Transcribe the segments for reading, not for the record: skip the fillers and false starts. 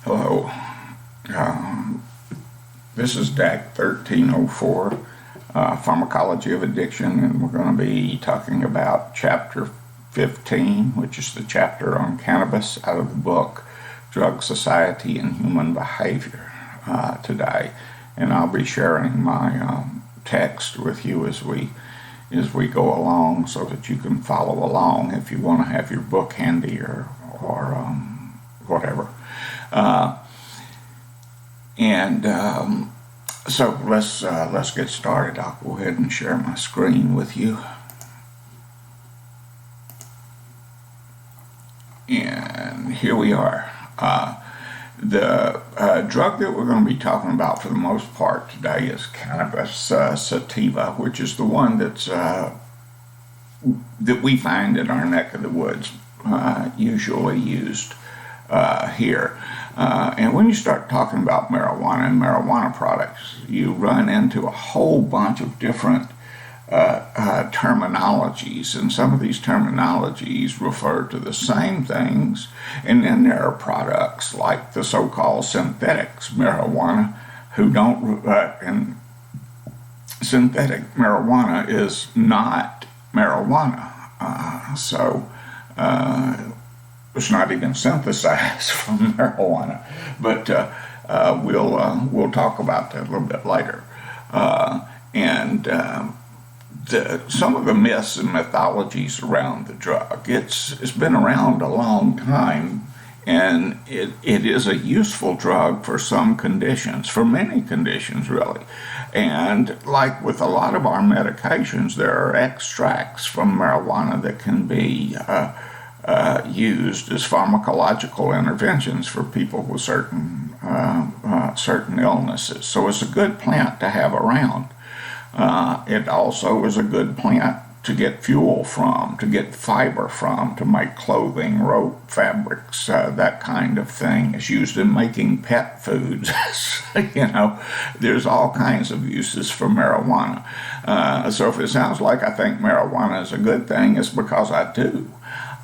Hello, um, this is DAAC 1304, Pharmacology of Addiction, and we're going to be talking about Chapter 15, which is the chapter on cannabis out of the book Drug Society and Human Behavior today. And I'll be sharing my text with you as we go along so that you can follow along if you want to have your book handy or whatever. So let's get started. I'll go ahead and share my screen with you. And here we are. The drug that we're going to be talking about for the most part today is cannabis sativa, which is the one that we find in our neck of the woods, usually used here. And when you start talking about marijuana and marijuana products, you run into a whole bunch of different terminologies, and some of these terminologies refer to the same things, and then there are products like the so-called synthetics marijuana and synthetic marijuana is not marijuana, it's not even synthesized from marijuana, but we'll talk about that a little bit later. Some of the myths and mythologies around the drug, it's been around a long time, and it is a useful drug for some conditions, for many conditions really. And like with a lot of our medications, there are extracts from marijuana that can be used as pharmacological interventions for people with certain illnesses. So it's a good plant to have around. It also is a good plant to get fuel from, to get fiber from, to make clothing, rope, fabrics, that kind of thing. It's used in making pet foods. There's all kinds of uses for marijuana. So if it sounds like I think marijuana is a good thing, it's because I do.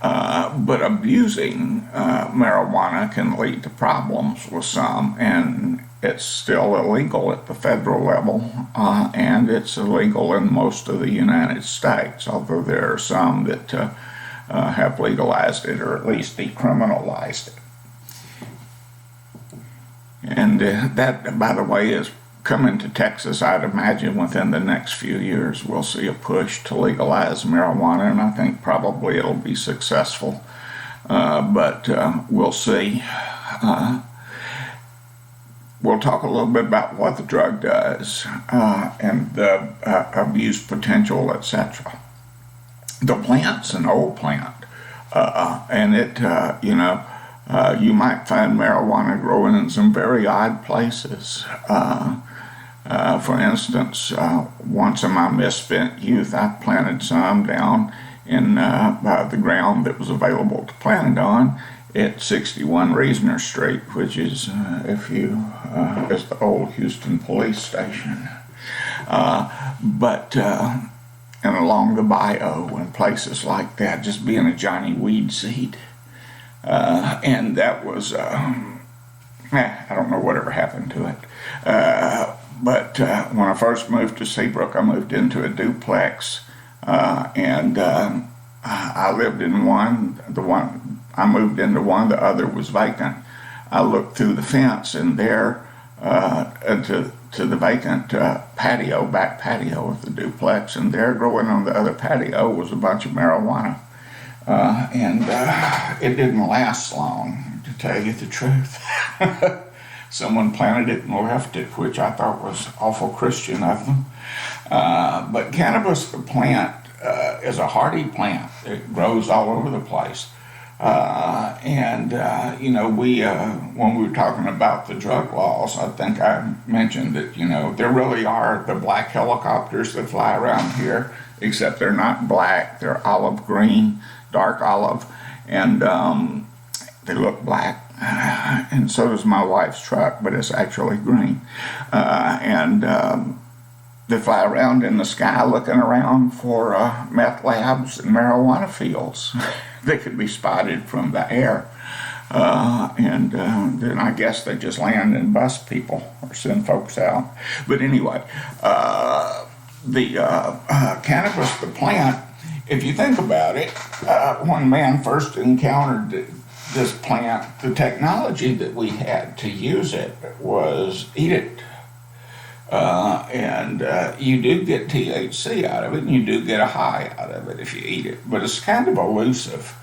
But abusing marijuana can lead to problems with some, and it's still illegal at the federal level, and it's illegal in most of the United States, although there are some that have legalized it or at least decriminalized it. And that, by the way, is coming to Texas. I'd imagine within the next few years we'll see a push to legalize marijuana, and I think probably it'll be successful, but we'll see. We'll talk a little bit about what the drug does and the abuse potential, etc. The plant's an old plant, and you might find marijuana growing in some very odd places. For instance, once in my misspent youth, I planted some down in the ground that was available to plant it on at 61 Reasoner Street, which is, is the old Houston police station. And along the bayou and places like that, just being a Johnny Weed seed. And that was, I don't know whatever happened to it. But when I first moved to Seabrook, I moved into a duplex, and I lived in one. I moved into one, the other was vacant. I looked through the fence, and there, to the vacant back patio of the duplex, and there growing on the other patio was a bunch of marijuana. It didn't last long, to tell you the truth. Someone planted it and left it, which I thought was awful Christian of them. But cannabis, the plant, is a hardy plant. It grows all over the place. When we were talking about the drug laws, I think I mentioned that, there really are the black helicopters that fly around here, except they're not black, they're olive green, dark olive, and they look black. And so does my wife's truck, but it's actually green. They fly around in the sky looking around for meth labs and marijuana fields. They could be spotted from the air. Then I guess they just land and bust people or send folks out. But anyway, the cannabis, the plant, if you think about it, when man first encountered this plant, the technology that we had to use it was eat it. You do get THC out of it, and you do get a high out of it if you eat it, but it's kind of elusive.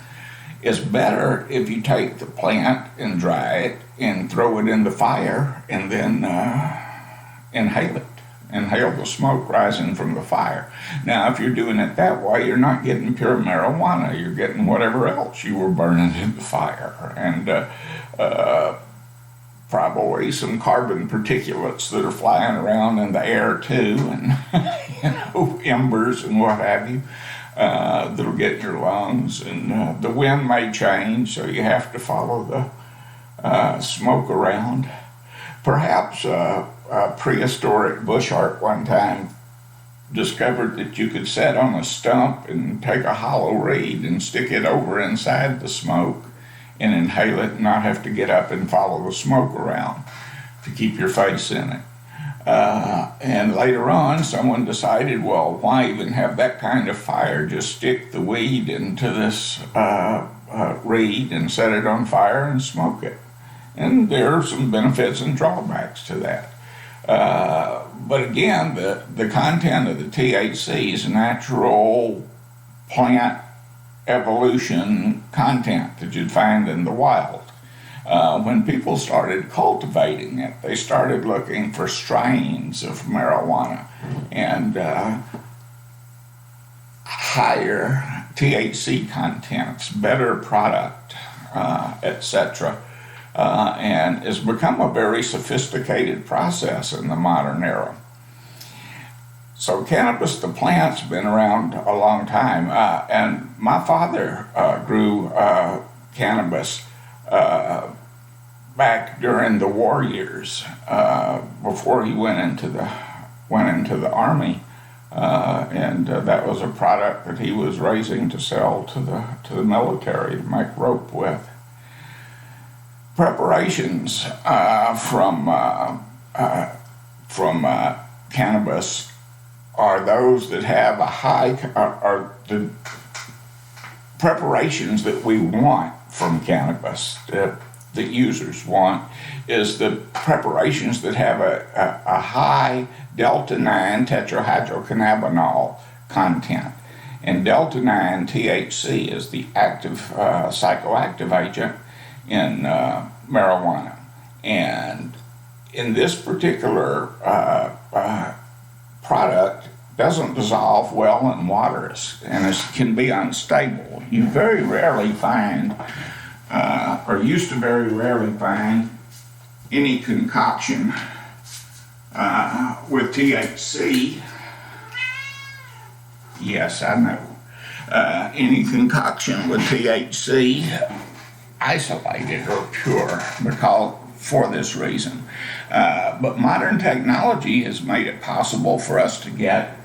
It's better if you take the plant and dry it and throw it in the fire and then inhale it. Inhale the smoke rising from the fire. Now, if you're doing it that way, you're not getting pure marijuana. You're getting whatever else you were burning in the fire. And probably some carbon particulates that are flying around in the air too, and embers and what have you, that'll get in your lungs. And the wind may change, so you have to follow the smoke around. Perhaps a prehistoric bush art one time discovered that you could sit on a stump and take a hollow reed and stick it over inside the smoke and inhale it and not have to get up and follow the smoke around to keep your face in it. And later on, someone decided, well, why even have that kind of fire? Just stick the weed into this reed and set it on fire and smoke it. And there are some benefits and drawbacks to that. But again, the content of the THC is natural plant evolution content that you'd find in the wild. When people started cultivating it, they started looking for strains of marijuana and higher THC contents, better product, etc. And it's become a very sophisticated process in the modern era. So cannabis, the plant's been around a long time, and my father grew cannabis back during the war years, before he went into the army, and that was a product that he was raising to sell to the military to make rope with. Preparations from cannabis are those that have a high, are the preparations that we want from cannabis, that users want, is the preparations that have a high delta-9 tetrahydrocannabinol content. And delta-9 THC is the active psychoactive agent in marijuana. And in this particular product, doesn't dissolve well in water and it can be unstable. You very rarely find, or used to very rarely find, any concoction with THC. Yes, I know. Any concoction with THC isolated or pure, because for this reason. But modern technology has made it possible for us to get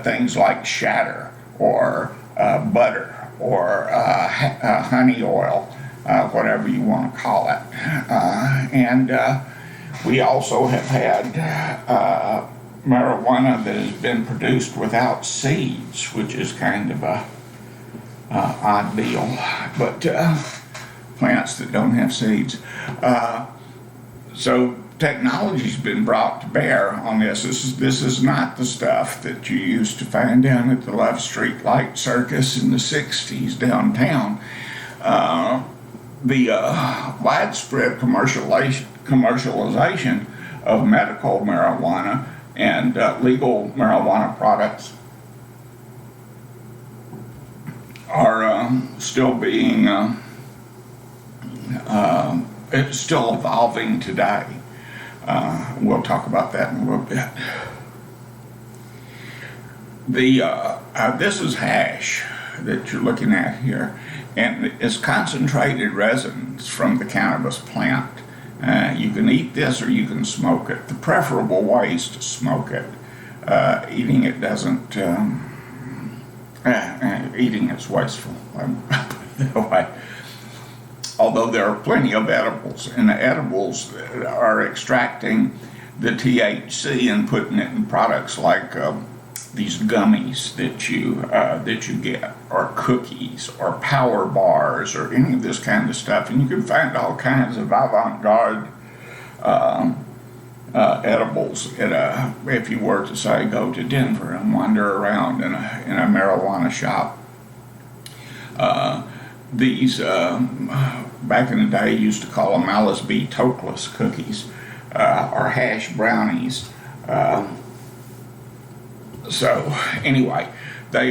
things like shatter or butter or honey oil, whatever you want to call it. And we also have had marijuana that has been produced without seeds, which is kind of a odd deal. But plants that don't have seeds. So technology's been brought to bear on this. This is not the stuff that you used to find down at the Love Street Light Circus in the 60s downtown. The widespread commercialization of medical marijuana and legal marijuana products are still being it's still evolving today. We'll talk about that in a little bit. This is hash that you're looking at here, and it's concentrated resins from the cannabis plant. You can eat this or you can smoke it. The preferable way is to smoke it. Eating it doesn't. Eating is wasteful. That way. although there are plenty of edibles, and the edibles are extracting the THC and putting it in products like these gummies that you get, or cookies, or power bars, or any of this kind of stuff. And you can find all kinds of avant-garde edibles if you were to, say, go to Denver and wander around in a marijuana shop. These back in the day used to call them Alice B. Tokeless cookies, or hash brownies. So anyway, they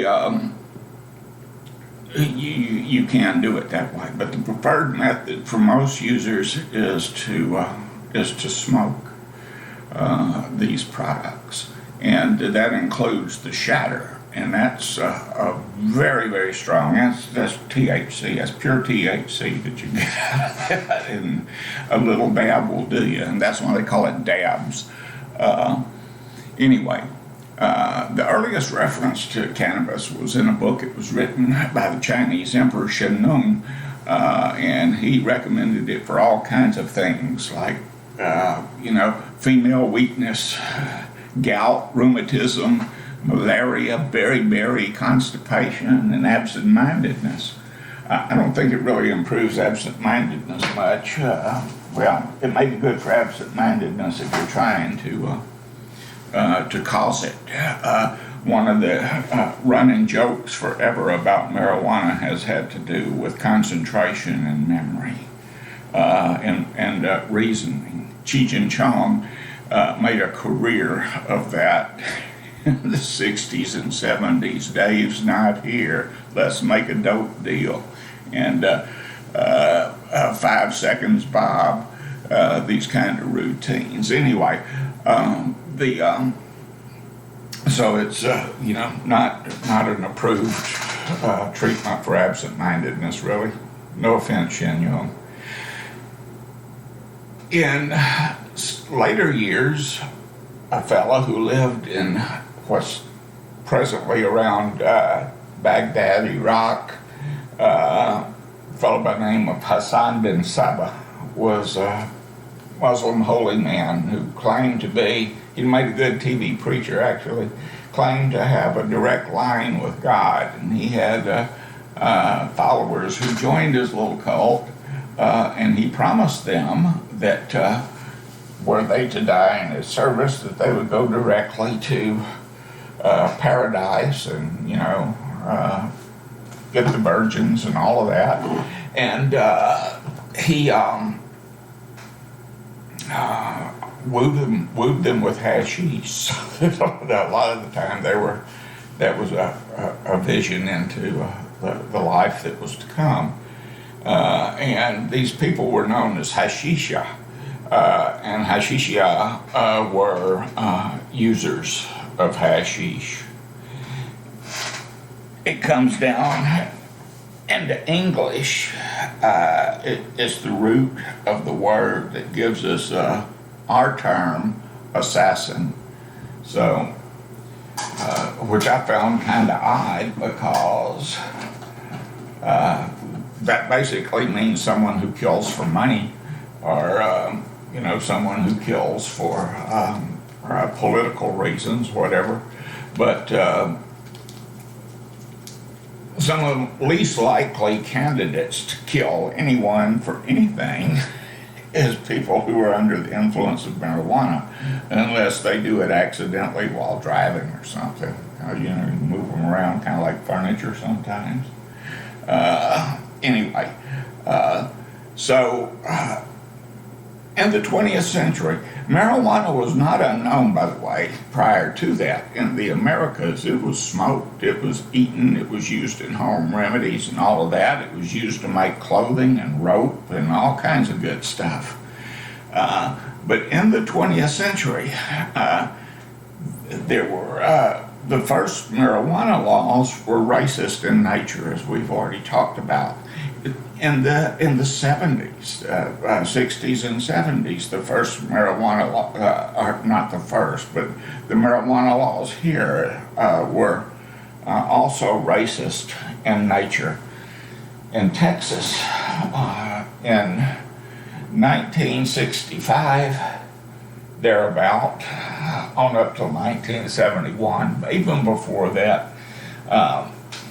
you can do it that way, but the preferred method for most users is to smoke these products, and that includes the shatter, and that's a very, very strong. That's THC. That's pure THC that you get out of that, and a little dab will do you, and that's why they call it dabs. Anyway. The earliest reference to cannabis was in a book. It was written by the Chinese Emperor Shen Nung, and he recommended it for all kinds of things like, female weakness, gout, rheumatism, malaria, beriberi, constipation, and absent-mindedness. I don't think it really improves absent-mindedness much. Well, it may be good for absent-mindedness if you're trying to cause it. One of the running jokes forever about marijuana has had to do with concentration and memory and reasoning. Cheech and Chong made a career of that in the 60s and 70s. Dave's not here, let's make a dope deal. And 5 seconds, Bob, these kind of routines. Anyway, so it's not an approved treatment for absent-mindedness, really. No offense, Shen Yong. In later years, a fellow who lived in what's presently around Baghdad, Iraq, a fellow by the name of Hassan bin Sabah, was a Muslim holy man who claimed to be, he made a good TV preacher actually, claimed to have a direct line with God, and he had followers who joined his little cult, and he promised them that were they to die in his service, that they would go directly to paradise and, get the virgins and all of that. And he wooed them with hashish. So a lot of the time that was a vision into the life that was to come. And these people were known as hashisha, and hashisha were users of hashish. It comes down into English. It's the root of the word that gives us our term, assassin. So, which I found kind of odd, because that basically means someone who kills for money, or someone who kills for political reasons, whatever. But some of the least likely candidates to kill anyone for anything is people who are under the influence of marijuana, unless they do it accidentally while driving or something. You move them around kind of like furniture sometimes. Anyway, so in the 20th century, marijuana was not unknown, by the way, prior to that. In the Americas, it was smoked, it was eaten, it was used in home remedies and all of that. It was used to make clothing and rope and all kinds of good stuff. But in the 20th century, there were the first marijuana laws were racist in nature, as we've already talked about. In the 70s, 60s and 70s, the first marijuana law, or not the first, but the marijuana laws here were also racist in nature. In Texas, in 1965, thereabout, on up till 1971. Even before that,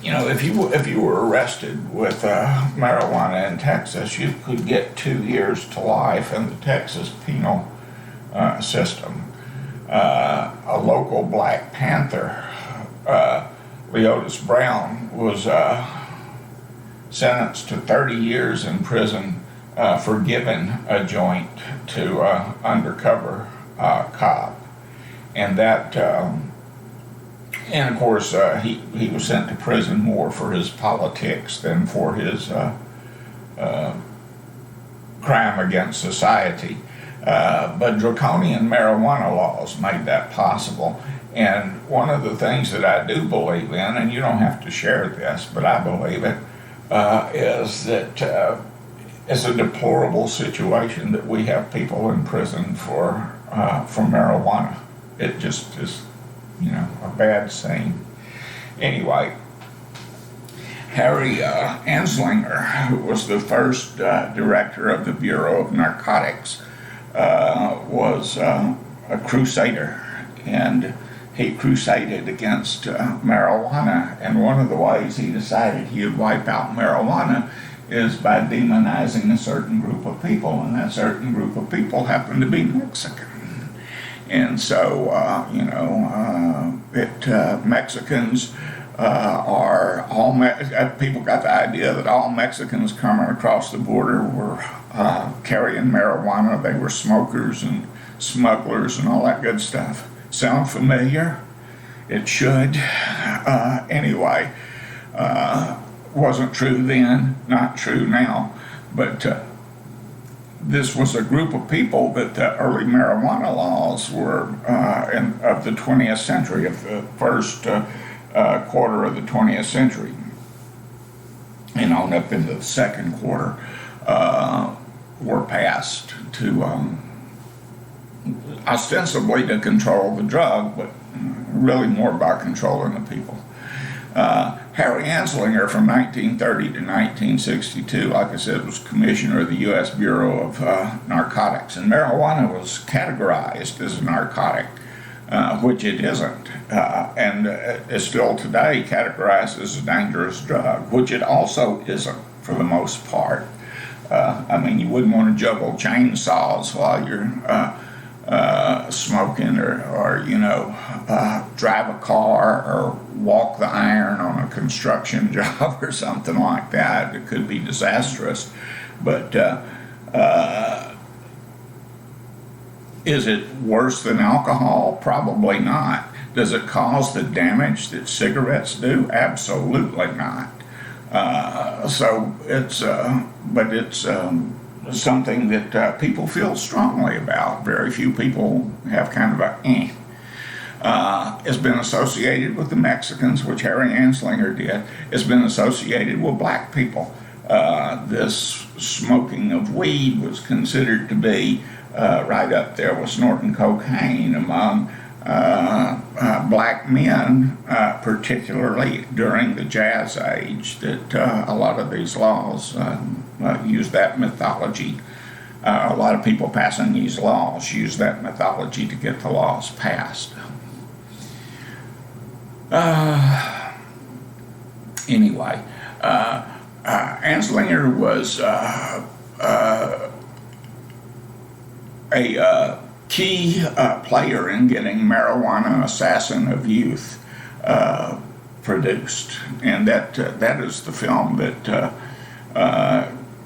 if you were arrested with marijuana in Texas, you could get 2 years to life in the Texas penal system. A local Black Panther, Leotis Brown, was sentenced to 30 years in prison for giving a joint to undercover cop, and that, and of course, he was sent to prison more for his politics than for his crime against society. But draconian marijuana laws made that possible. And one of the things that I do believe in, and you don't have to share this, but I believe it, is that it's a deplorable situation that we have people in prison for marijuana. It just is, a bad scene. Anyway, Harry Anslinger, who was the first director of the Bureau of Narcotics, was a crusader, and he crusaded against marijuana. And one of the ways he decided he would wipe out marijuana is by demonizing a certain group of people, and that certain group of people happened to be Mexican. And so, Mexicans are all, people got the idea that all Mexicans coming across the border were carrying marijuana. They were smokers and smugglers and all that good stuff. Sound familiar? It should. Anyway, wasn't true then, not true now, but this was a group of people that the early marijuana laws were of the 20th century, of the first quarter of the 20th century, and on up into the second quarter, were passed to ostensibly to control the drug, but really more about controlling the people. Harry Anslinger, from 1930 to 1962, like I said, was commissioner of the U.S. Bureau of Narcotics, and marijuana was categorized as a narcotic, which it isn't, and is still today categorized as a dangerous drug, which it also isn't for the most part. You wouldn't want to juggle chainsaws while you're smoking, or drive a car or walk the iron on a construction job or something like that. It could be disastrous. But is it worse than alcohol? Probably not. Does it cause the damage that cigarettes do? Absolutely not. So it's, but it's something that people feel strongly about. Very few people have kind of a It's been associated with the Mexicans, which Harry Anslinger did. It's been associated with black people. This smoking of weed was considered to be right up there with snorting cocaine among black men, particularly during the Jazz Age, that a lot of these laws use that mythology. A lot of people passing these laws use that mythology to get the laws passed. Anyway, Anslinger was a key player in getting Marijuana Assassin of Youth produced, and that is the film that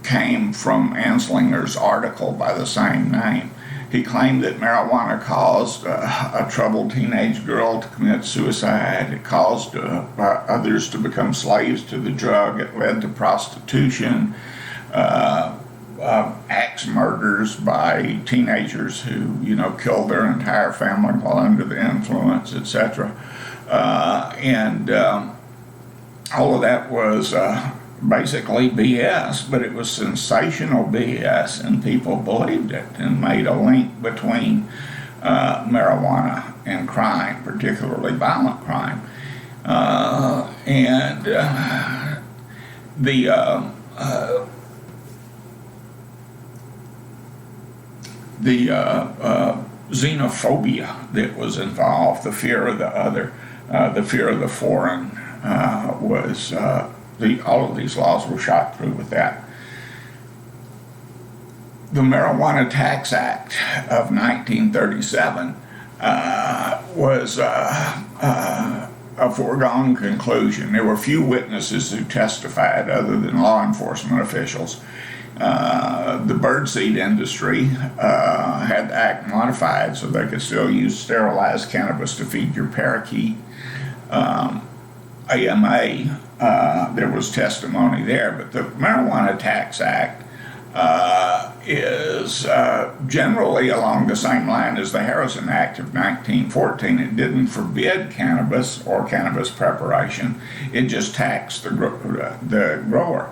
came from Anslinger's article by the same name. He claimed that marijuana caused a troubled teenage girl to commit suicide. It caused others to become slaves to the drug. It led to prostitution, axe murders by teenagers who, killed their entire family while under the influence, etc. And all of that was basically BS, but it was sensational BS, and people believed it and made a link between marijuana and crime, particularly violent crime. the xenophobia that was involved, the fear of the other, the fear of the foreign, was all of these laws were shot through with that. The Marijuana Tax Act of 1937 was a foregone conclusion. There were few witnesses who testified other than law enforcement officials. The birdseed industry had the act modified so they could still use sterilized cannabis to feed your parakeet. AMA, there was testimony there, but the Marijuana Tax Act is generally along the same line as the Harrison Act of 1914. It didn't forbid cannabis or cannabis preparation. It just taxed the grower.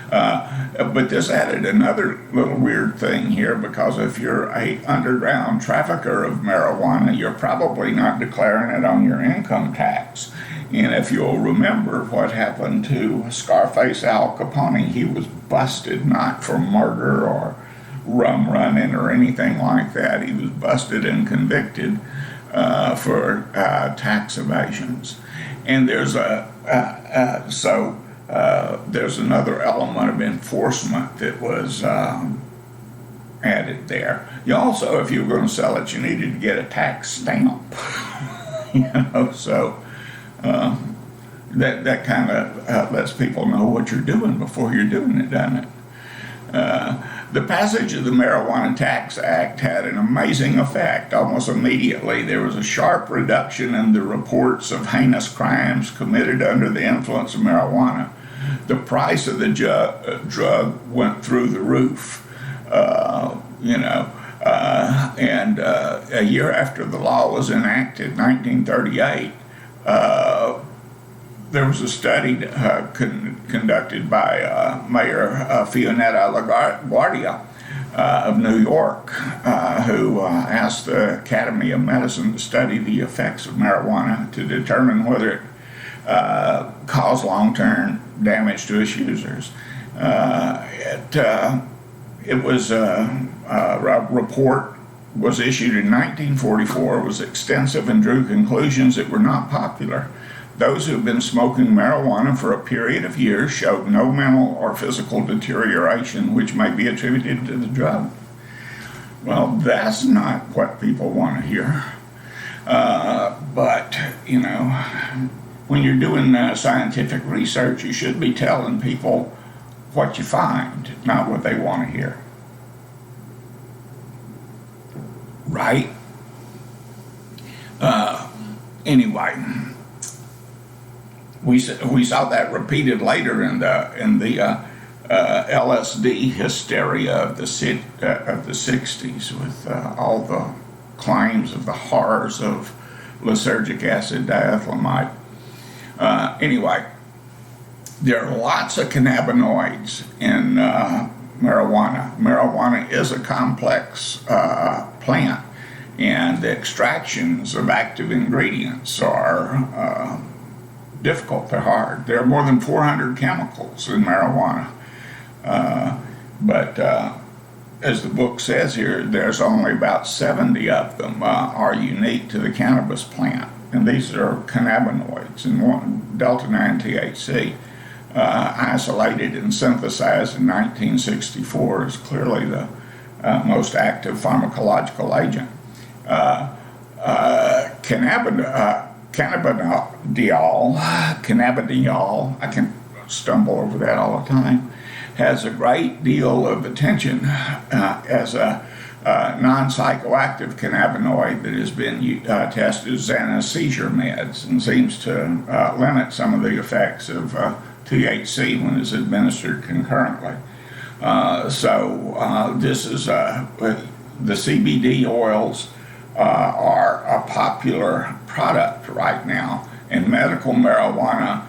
But this added another little weird thing here, because if you're a underground trafficker of marijuana, you're probably not declaring it on your income tax. And if you'll remember what happened to Scarface Al Capone, he was busted not for murder or rum running or anything like that. He was busted and convicted for tax evasions. And there's there's another element of enforcement that was added there. You also, if you were going to sell it, you needed to get a tax stamp. So that kind of lets people know what you're doing before you're doing it, doesn't it? The passage of the Marijuana Tax Act had an amazing effect. Almost immediately, there was a sharp reduction in the reports of heinous crimes committed under the influence of marijuana. The price of the drug went through the roof, and a year after the law was enacted, 1938, there was a study conducted by Mayor Fionetta LaGuardia of New York, who asked the Academy of Medicine to study the effects of marijuana to determine whether it caused long-term damage to its users. It was a report was issued in 1944. It was extensive and drew conclusions that were not popular. Those who have been smoking marijuana for a period of years showed no mental or physical deterioration which may be attributed to the drug. Well, that's not what people want to hear. But, when you're doing scientific research, you should be telling people what you find, not what they want to hear. Right? Anyway. We saw that repeated later in the LSD hysteria of the 60s, with all the claims of the horrors of lysergic acid diethylamide. Anyway, there are lots of cannabinoids in marijuana. Marijuana is a complex plant, and the extractions of active ingredients are difficult. They're hard. There are more than 400 chemicals in marijuana. But as the book says here, there's only about 70 of them are unique to the cannabis plant. And these are cannabinoids, and one, delta-9 THC, isolated and synthesized in 1964, is clearly the most active pharmacological agent. Cannabidiol, I can stumble over that all the time, has a great deal of attention as a non-psychoactive cannabinoid that has been tested as anesthesia meds and seems to limit some of the effects of THC when it's administered concurrently. This is the CBD oils are a popular product right now. In medical marijuana,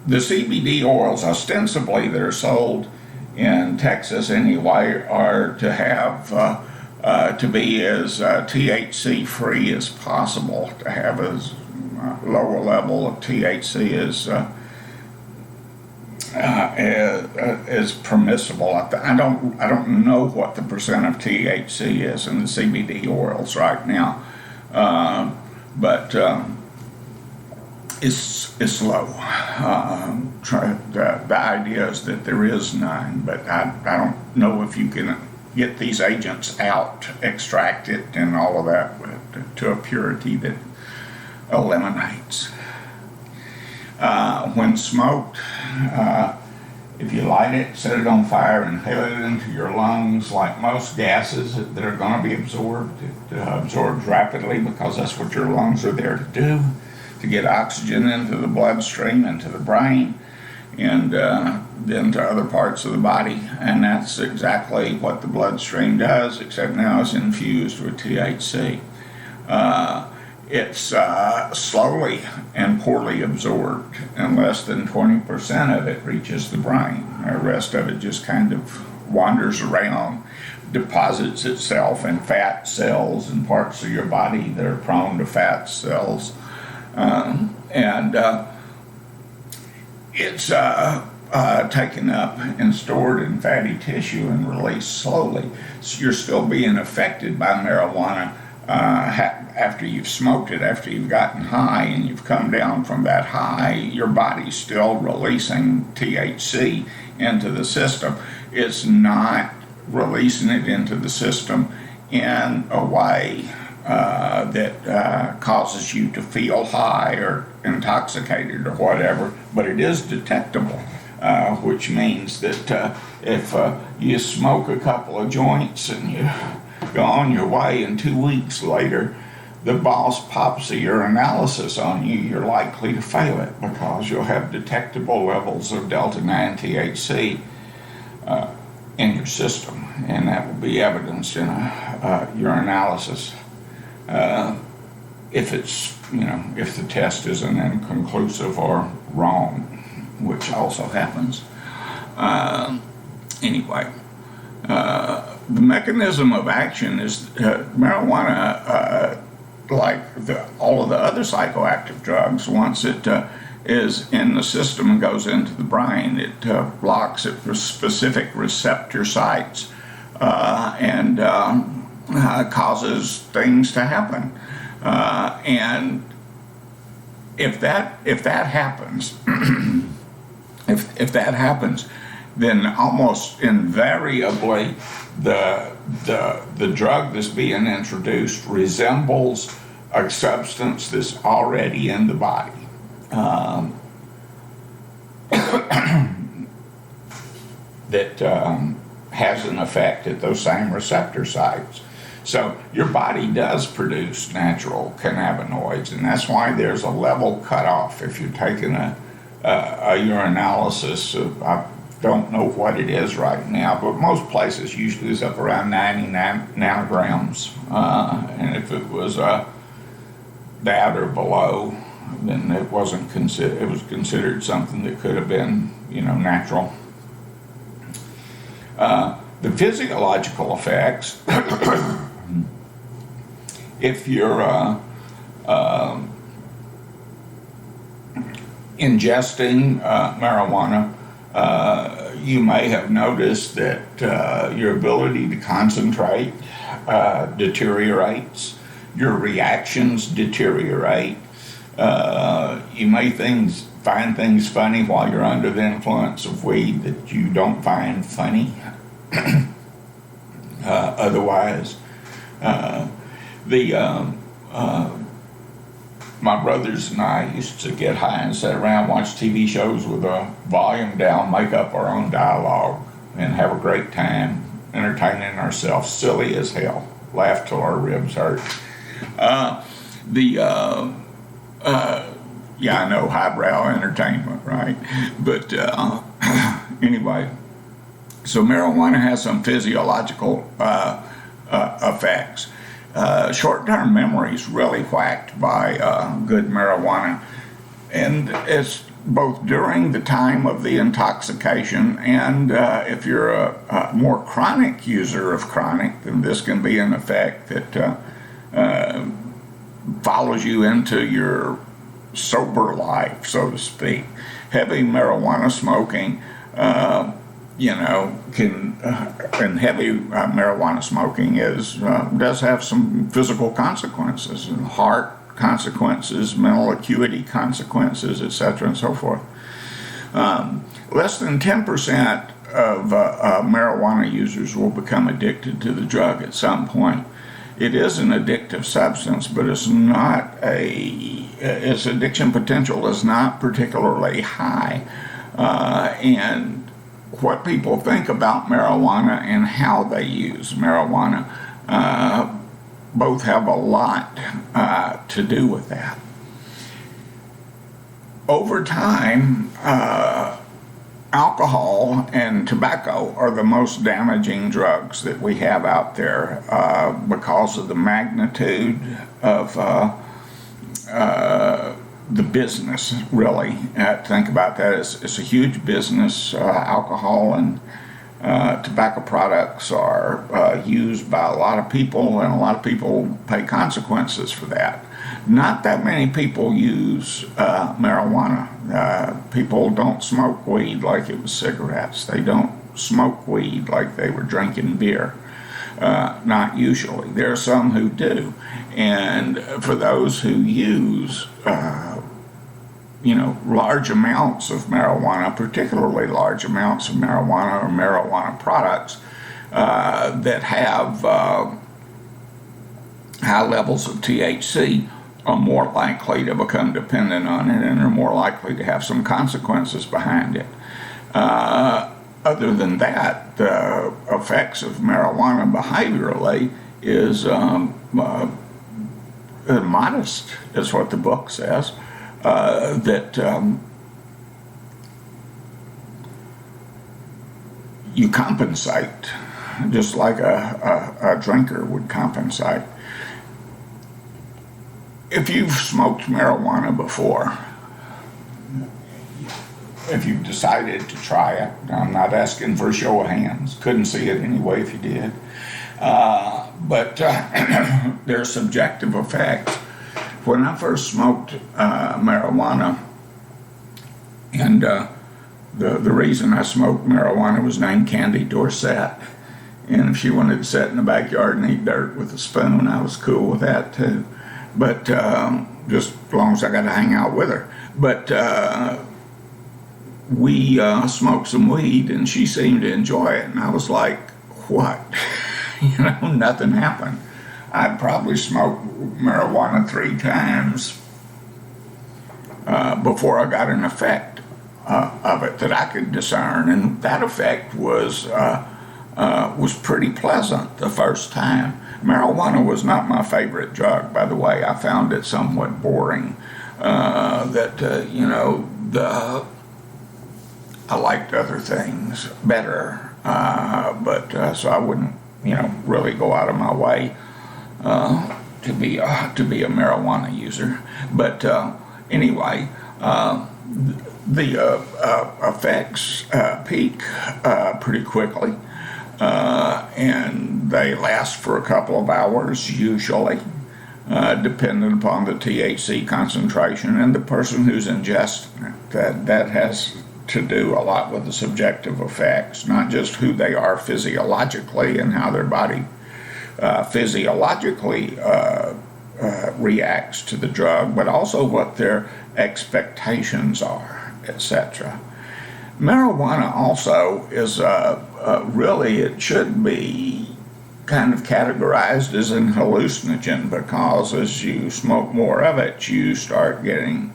the CBD oils, ostensibly that are sold in Texas anyway, are to have to be as THC free as possible, to have as low a level of THC is permissible. I don't know what the percent of THC is in the CBD oils right now, but it's low. The idea is that there is none, but I don't know if you can get these agents out, extract it, and all of that to a purity that eliminates. When smoked, if you light it, set it on fire, inhale it into your lungs, like most gases that are going to be absorbed, it absorbs rapidly because that's what your lungs are there to do, to get oxygen into the bloodstream, into the brain, and then to other parts of the body. And that's exactly what the bloodstream does, except now it's infused with THC. It's slowly and poorly absorbed, and less than 20% of it reaches the brain. The rest of it just kind of wanders around, deposits itself in fat cells and parts of your body that are prone to fat cells. It's taken up and stored in fatty tissue and released slowly. So you're still being affected by marijuana after you've smoked it, after you've gotten high and you've come down from that high. Your body's still releasing THC into the system. It's not releasing it into the system in a way that causes you to feel high or intoxicated or whatever, but it is detectable, which means that if you smoke a couple of joints and you go on your way and 2 weeks later the boss pops a urinalysis on you, you're likely to fail it because you'll have detectable levels of delta-9 THC in your system, and that will be evidenced in a urinalysis. If it's, if the test isn't inconclusive or wrong, which also happens. Anyway, the mechanism of action is marijuana, like all of the other psychoactive drugs, once it is in the system and goes into the brain, it blocks at specific receptor sites and causes things to happen. And if that happens, if that happens, then almost invariably the drug that's being introduced resembles a substance that's already in the body. That has an effect at those same receptor sites. So your body does produce natural cannabinoids, and that's why there's a level cutoff. If you're taking a urinalysis, I don't know what it is right now, but most places usually is up around 90 nanograms. And if it was that or below, then it wasn't considered. It was considered something that could have been, natural. The physiological effects. If you're ingesting marijuana, you may have noticed that your ability to concentrate deteriorates, your reactions deteriorate. You may find things funny while you're under the influence of weed that you don't find funny otherwise. My brothers and I used to get high and sit around, watch TV shows with a volume down, make up our own dialogue, and have a great time entertaining ourselves, silly as hell, laugh till our ribs hurt. I know, highbrow entertainment, right? But anyway, so marijuana has some physiological effects. Short-term memory is really whacked by good marijuana, and it's both during the time of the intoxication and if you're a more chronic user of chronic, then this can be an effect that follows you into your sober life, so to speak. heavy marijuana smoking, and heavy marijuana smoking does have some physical consequences, and heart consequences, mental acuity consequences, etc., and so forth. Less than 10% of marijuana users will become addicted to the drug at some point. It is an addictive substance, but its addiction potential is not particularly high. And what people think about marijuana and how they use marijuana both have a lot to do with that. Over time, alcohol and tobacco are the most damaging drugs that we have out there because of the magnitude of the business, really. Think about that. It's a huge business. Alcohol and tobacco products are used by a lot of people, and a lot of people pay consequences for that. Not that many people use marijuana. People don't smoke weed like it was cigarettes. They don't smoke weed like they were drinking beer. Not usually. There are some who do. And for those who use, large amounts of marijuana, particularly large amounts of marijuana or marijuana products that have high levels of THC, are more likely to become dependent on it and are more likely to have some consequences behind it. Other than that, the effects of marijuana behaviorally is modest, is what the book says. That you compensate just like a drinker would compensate. If you've smoked marijuana before, if you've decided to try it, I'm not asking for a show of hands, couldn't see it anyway if you did, but there are subjective effects. When I first smoked marijuana, and the reason I smoked marijuana was named Candy Dorset, and if she wanted to sit in the backyard and eat dirt with a spoon, I was cool with that too. But just as long as I got to hang out with her. But we smoked some weed, and she seemed to enjoy it, and I was like, what? Nothing happened. I'd probably smoked marijuana 3 times before I got an effect of it that I could discern, and that effect was pretty pleasant the first time. Marijuana was not my favorite drug, by the way. I found it somewhat boring. I liked other things better, but so I wouldn't, really go out of my way to be a marijuana user. But anyway, the effects peak pretty quickly. And they last for a couple of hours usually, depending upon the THC concentration and the person who's ingesting it. That has to do a lot with the subjective effects, not just who they are physiologically and how their body physiologically reacts to the drug, but also what their expectations are, etc. Marijuana also is really, it should be kind of categorized as an hallucinogen, because as you smoke more of it, you start getting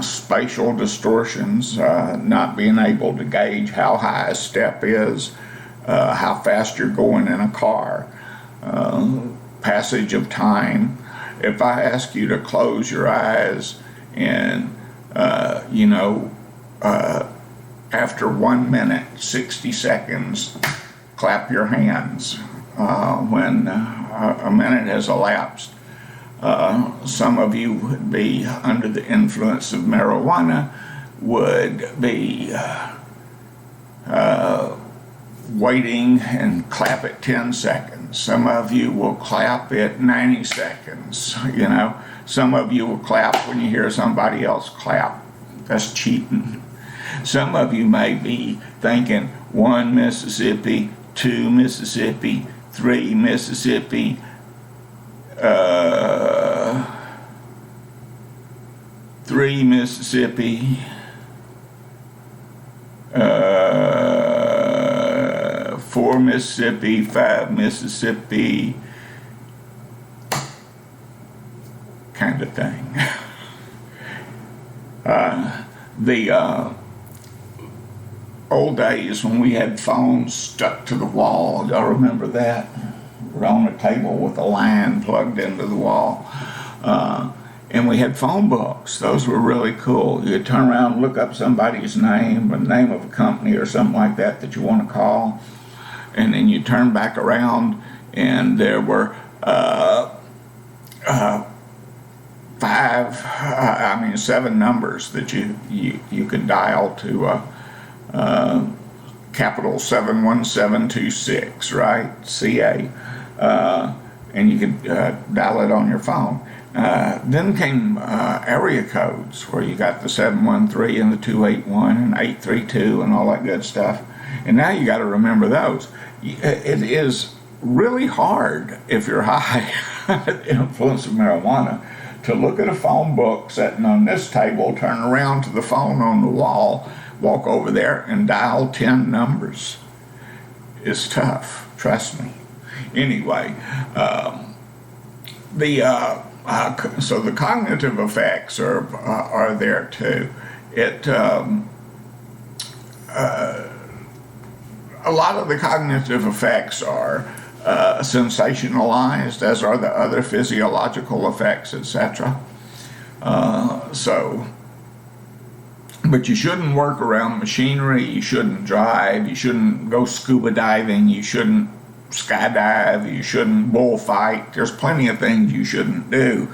spatial distortions, not being able to gauge how high a step is, how fast you're going in a car, passage of time. If I ask you to close your eyes and, after 1 minute, 60 seconds, clap your hands. When a minute has elapsed, some of you would be under the influence of marijuana, would be waiting and clap at 10 seconds. Some of you will clap at 90 seconds. Some of you will clap when you hear somebody else clap. That's cheating. Some of you may be thinking 1 Mississippi, 2 Mississippi, 3 Mississippi, 3 Mississippi, 4 Mississippi, 5 Mississippi, kind of thing. The old days when we had phones stuck to the wall, y'all remember that? We're on a table with a line plugged into the wall. And we had phone books. Those were really cool. You'd turn around and look up somebody's name, or the name of a company or something like that that you want to call. And then you turn back around and there were 7 numbers that you could dial to capital 71726, right? CA. And you could dial it on your phone. Then came area codes where you got the 713 and the 281 and 832 and all that good stuff. And now you got to remember those. It is really hard if you're high under the influence of marijuana to look at a phone book sitting on this table, turn around to the phone on the wall, walk over there and dial 10 numbers. It's tough, trust me. Anyway, so the cognitive effects are there too. A lot of the cognitive effects are sensationalized, as are the other physiological effects, etc. But you shouldn't work around machinery, you shouldn't drive, you shouldn't go scuba diving, you shouldn't skydive, you shouldn't bullfight. There's plenty of things you shouldn't do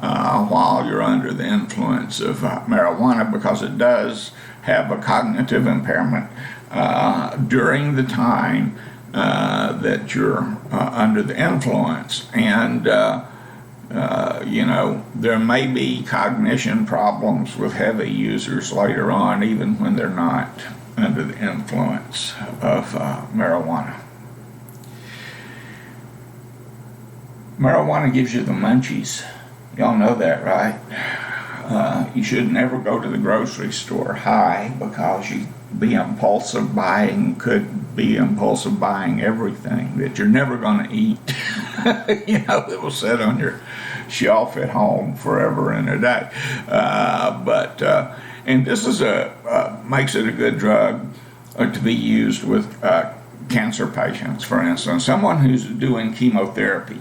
while you're under the influence of marijuana, because it does have a cognitive impairment during the time that you're under the influence. And there may be cognition problems with heavy users later on, even when they're not under the influence of marijuana. Marijuana gives you the munchies. Y'all know that, right? You should never go to the grocery store high, because you could be impulsive buying everything that you're never going to eat. It will sit on your shelf at home forever and a day. And this is makes it a good drug to be used with cancer patients, for instance. Someone who's doing chemotherapy.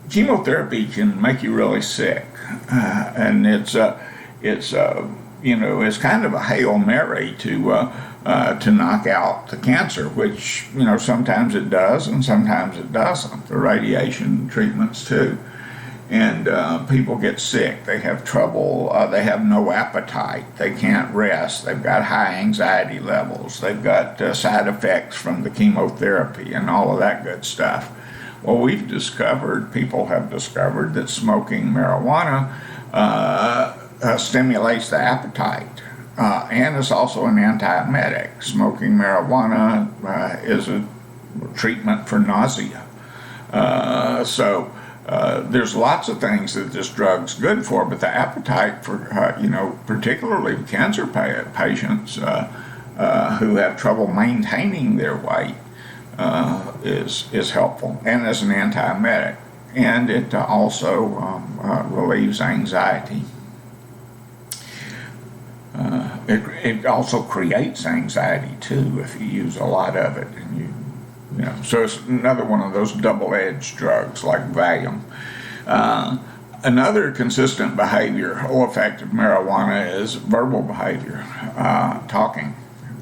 Chemotherapy can make you really sick, and it's kind of a Hail Mary to knock out the cancer, which sometimes it does and sometimes it doesn't. The radiation treatments too, and people get sick. They have trouble. They have no appetite. They can't rest. They've got high anxiety levels. They've got side effects from the chemotherapy and all of that good stuff. Well, people have discovered that smoking marijuana stimulates the appetite, and it's also an antiemetic. Smoking marijuana is a treatment for nausea. There's lots of things that this drug's good for, but the appetite for, particularly cancer patients who have trouble maintaining their weight, is helpful, and as an antiemetic, and it also relieves anxiety. It also creates anxiety too if you use a lot of it, and so it's another one of those double-edged drugs like Valium. Another consistent behavioral effect of marijuana is verbal behavior, talking.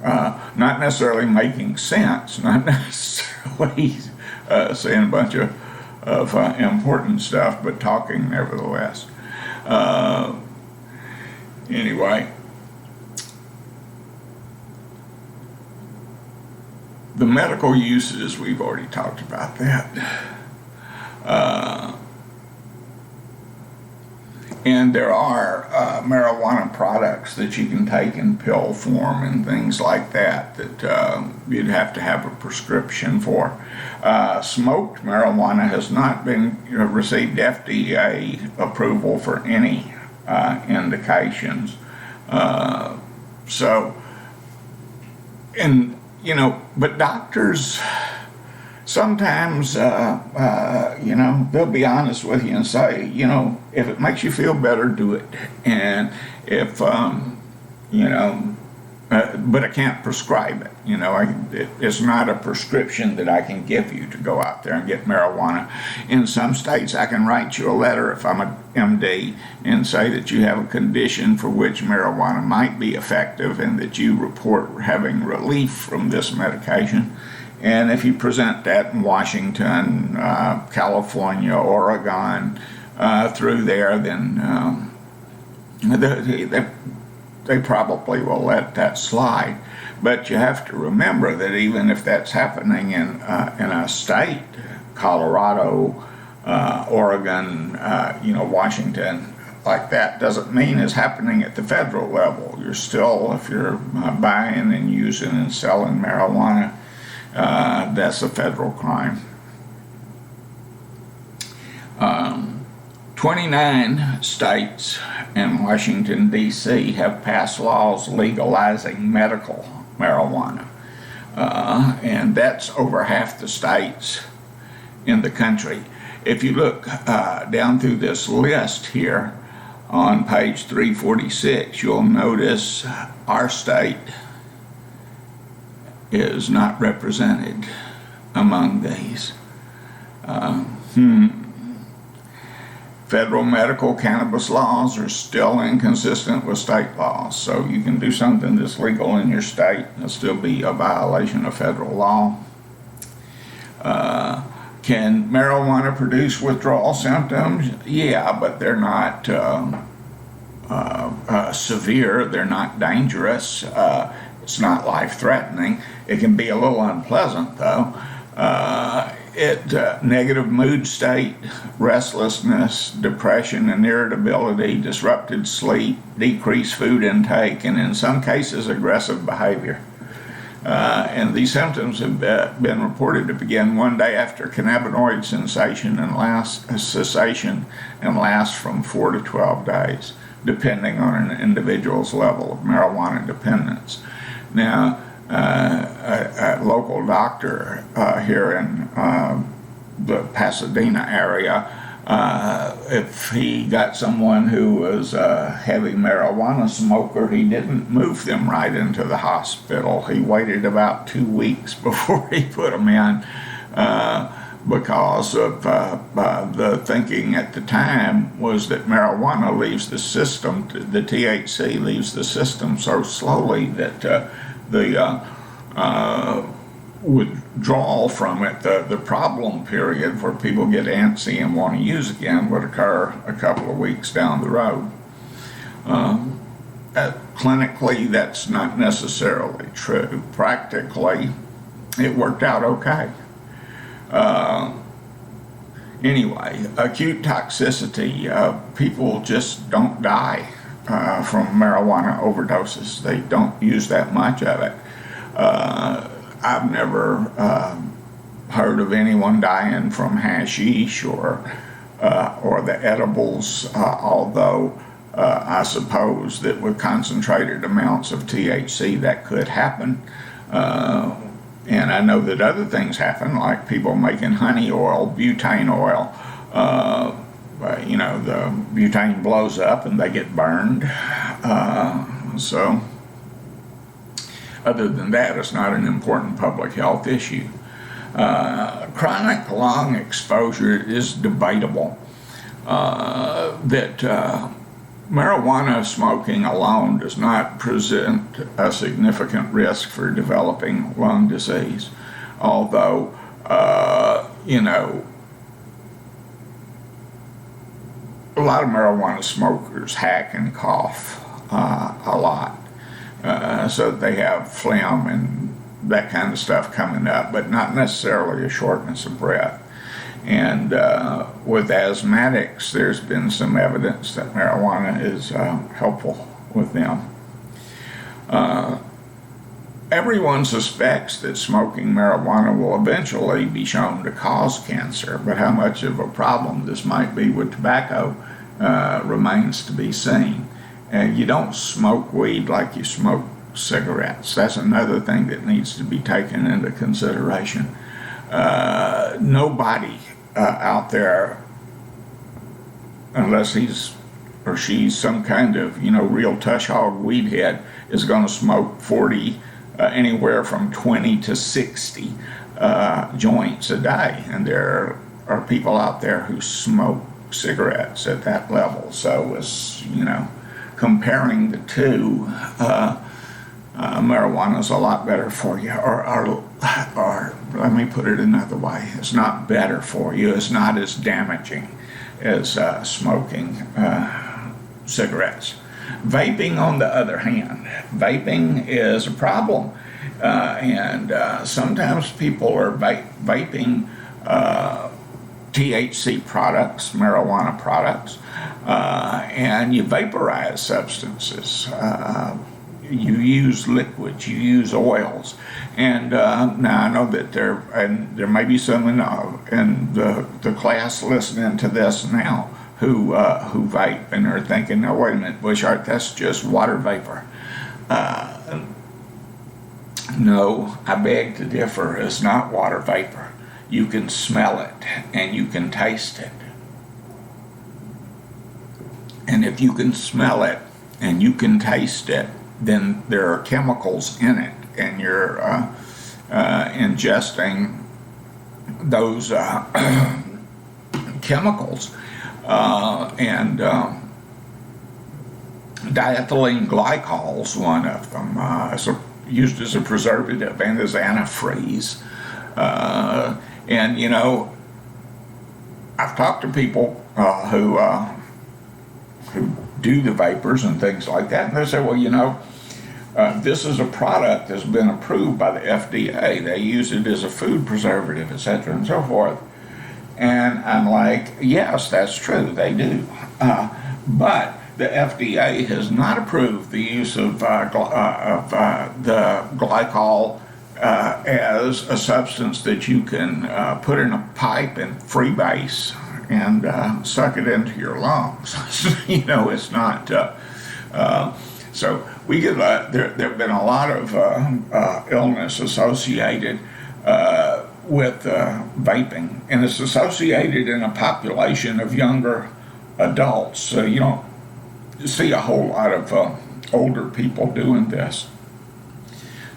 Not necessarily making sense, not necessarily saying a bunch of important stuff, but talking nevertheless. Anyway, the medical uses, we've already talked about that. And there are marijuana products that you can take in pill form and things like that that you'd have to have a prescription for. Smoked marijuana has not been received FDA approval for any indications. But doctors sometimes, they'll be honest with you and say, if it makes you feel better, do it. And if, but I can't prescribe it. It's not a prescription that I can give you to go out there and get marijuana. In some states, I can write you a letter if I'm an MD and say that you have a condition for which marijuana might be effective and that you report having relief from this medication. And if you present that in Washington, California, Oregon, through there, then they probably will let that slide. But you have to remember that even if that's happening in a state, Colorado, Oregon, Washington, like that, doesn't mean it's happening at the federal level. You're still, if you're buying and using and selling marijuana, that's a federal crime. 29 states and Washington, D.C. have passed laws legalizing medical marijuana. And that's over half the states in the country. If you look down through this list here on page 346, you'll notice our state is not represented among these. Federal medical cannabis laws are still inconsistent with state laws, so you can do something that's legal in your state and it'll still be a violation of federal law. Can marijuana produce withdrawal symptoms? Yeah, but they're not severe, they're not dangerous, it's not life-threatening. It can be a little unpleasant though. Negative mood state, restlessness, depression and irritability, disrupted sleep, decreased food intake, and in some cases aggressive behavior. And these symptoms have been reported to begin one day after cannabinoid cessation and last from 4 to 12 days, depending on an individual's level of marijuana dependence. Now, a local doctor here in the Pasadena area, if he got someone who was a heavy marijuana smoker, he didn't move them right into the hospital. He waited about 2 weeks before he put them in because of the thinking at the time was that marijuana leaves the system, the THC leaves the system so slowly that the withdrawal from it, the problem period where people get antsy and want to use again would occur a couple of weeks down the road. Clinically, that's not necessarily true. Practically, it worked out okay. Anyway, acute toxicity, people just don't die from marijuana overdoses. They don't use that much of it. I've never heard of anyone dying from hashish or the edibles, although I suppose that with concentrated amounts of THC that could happen. And I know that other things happen, like people making honey oil, butane oil. The butane blows up and they get burned. So other than that, it's not an important public health issue. Chronic lung exposure is debatable. That marijuana smoking alone does not present a significant risk for developing lung disease, although, a lot of marijuana smokers hack and cough a lot. So they have phlegm and that kind of stuff coming up, but not necessarily a shortness of breath. And with asthmatics, there's been some evidence that marijuana is helpful with them. Everyone suspects that smoking marijuana will eventually be shown to cause cancer, but how much of a problem this might be with tobacco remains to be seen. And you don't smoke weed like you smoke cigarettes. That's another thing that needs to be taken into consideration. Nobody out there, unless he's or she's some kind of, real tush hog weed head, is going to smoke 40, anywhere from 20 to 60 joints a day. And there are people out there who smoke cigarettes at that level. So it's, comparing the two, marijuana is a lot better for you. Or let me put it another way. It's not better for you. It's not as damaging as smoking cigarettes. Vaping, on the other hand, vaping is a problem. And sometimes people are vaping THC products, marijuana products, and you vaporize substances. You use liquids, you use oils, and now I know that there may be some in the class listening to this now who vape and are thinking, no, wait a minute, Bushart, that's just water vapor. No, I beg to differ. It's not water vapor. You can smell it and you can taste it. And if you can smell it and you can taste it, then there are chemicals in it, and you're ingesting those chemicals. And diethylene glycol is one of them. It's used as a preservative and as antifreeze. And I've talked to people who do the vapors and things like that, and they say, well, this is a product that's been approved by the FDA. They use it as a food preservative, etc., and so forth. And I'm like, yes, that's true, they do. But the FDA has not approved the use of the glycol as a substance that you can put in a pipe and freebase and suck it into your lungs. It's not. So we get there have been a lot of illness associated with vaping, and it's associated in a population of younger adults. So you don't see a whole lot of older people doing this.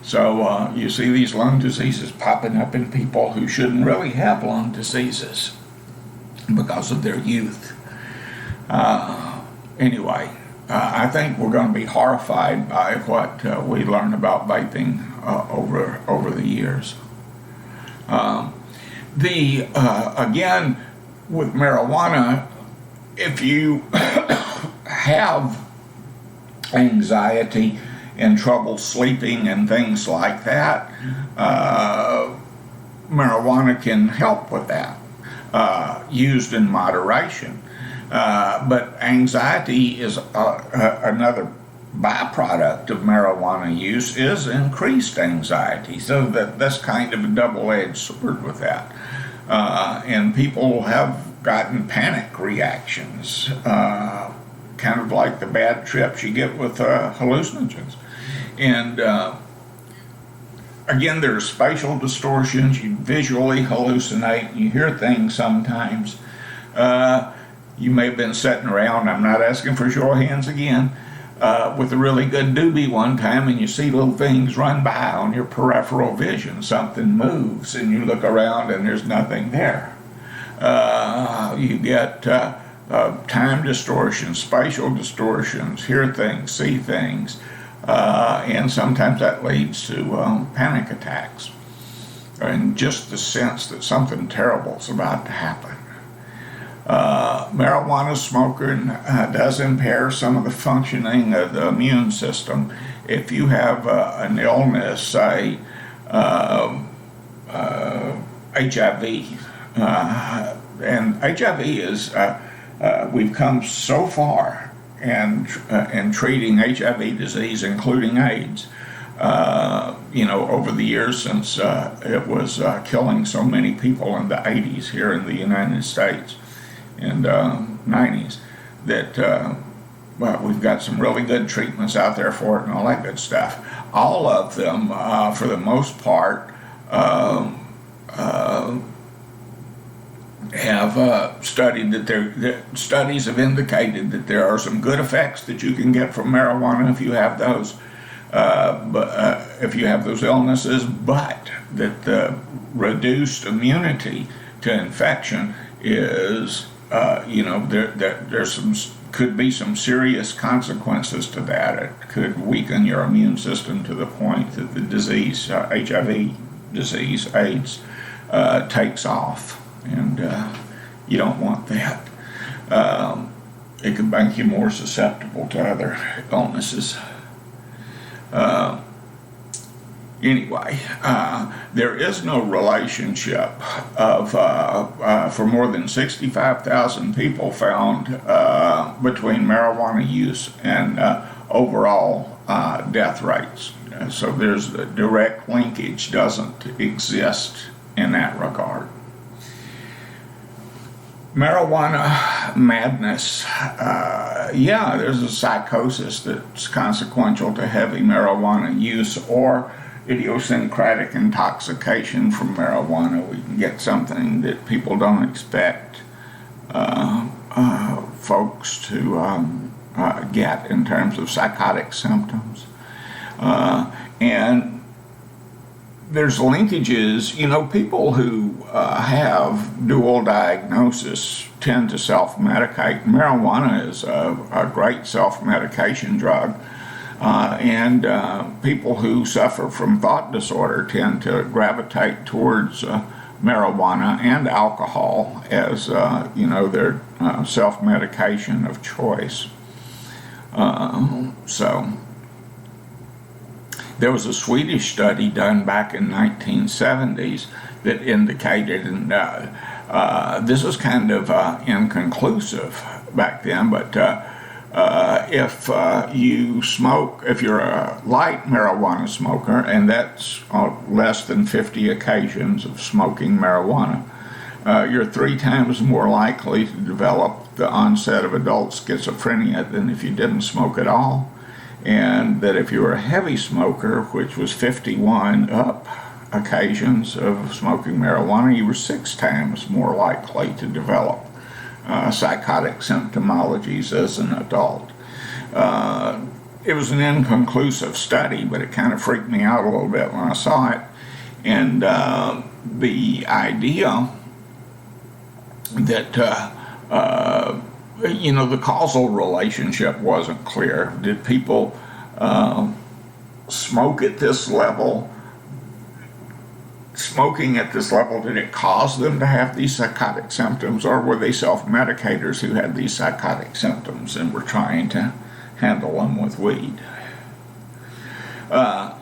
So you see these lung diseases popping up in people who shouldn't really have lung diseases because of their youth. Anyway, I think we're going to be horrified by what we learn about vaping over the years. Again, with marijuana, if you have anxiety and trouble sleeping and things like that, marijuana can help with that, used in moderation. But anxiety is another byproduct of marijuana use, is increased anxiety. So that's kind of a double-edged sword with that. And people have gotten panic reactions, kind of like the bad trips you get with hallucinogens. And again, there's spatial distortions. You visually hallucinate. You hear things sometimes. You may have been sitting around, I'm not asking for show of hands again, with a really good doobie one time, and you see little things run by on your peripheral vision. Something moves, and you look around, and there's nothing there. You get time distortions, spatial distortions, hear things, see things, and sometimes that leads to panic attacks, and just the sense that something terrible is about to happen. Marijuana smoking does impair some of the functioning of the immune system. If you have an illness, say HIV, And HIV is, we've come so far in treating HIV disease, including AIDS, over the years since it was killing so many people in the 80s here in the United States and 90s, that we've got some really good treatments out there for it and all that good stuff. All of them, for the most part, have studied that studies have indicated that there are some good effects that you can get from marijuana if you have those, if you have those illnesses, but that the reduced immunity to infection is, there's some could be some serious consequences to that. It could weaken your immune system to the point that the disease, HIV disease, AIDS, takes off, and you don't want that. It could make you more susceptible to other illnesses. Anyway, there is no relationship of, for more than 65,000 people found between marijuana use and overall death rates. So there's the direct linkage doesn't exist in that regard. Marijuana madness, there's a psychosis that's consequential to heavy marijuana use or idiosyncratic intoxication from marijuana. We can get something that people don't expect folks to get in terms of psychotic symptoms. And there's linkages, people who have dual diagnosis tend to self-medicate. Marijuana is a great self-medication drug. And people who suffer from thought disorder tend to gravitate towards marijuana and alcohol as, their self-medication of choice. So there was a Swedish study done back in 1970s that indicated, and this was kind of inconclusive back then, but if you smoke, if you're a light marijuana smoker, and that's less than 50 occasions of smoking marijuana, you're 3 times more likely to develop the onset of adult schizophrenia than if you didn't smoke at all. And that if you were a heavy smoker, which was 51 up occasions of smoking marijuana, you were 6 times more likely to develop psychotic symptomologies as an adult. It was an inconclusive study, but it kind of freaked me out a little bit when I saw it. And the idea that, the causal relationship wasn't clear. Did people smoke at this level? Smoking at this level, did it cause them to have these psychotic symptoms, or were they self-medicators who had these psychotic symptoms and were trying to handle them with weed?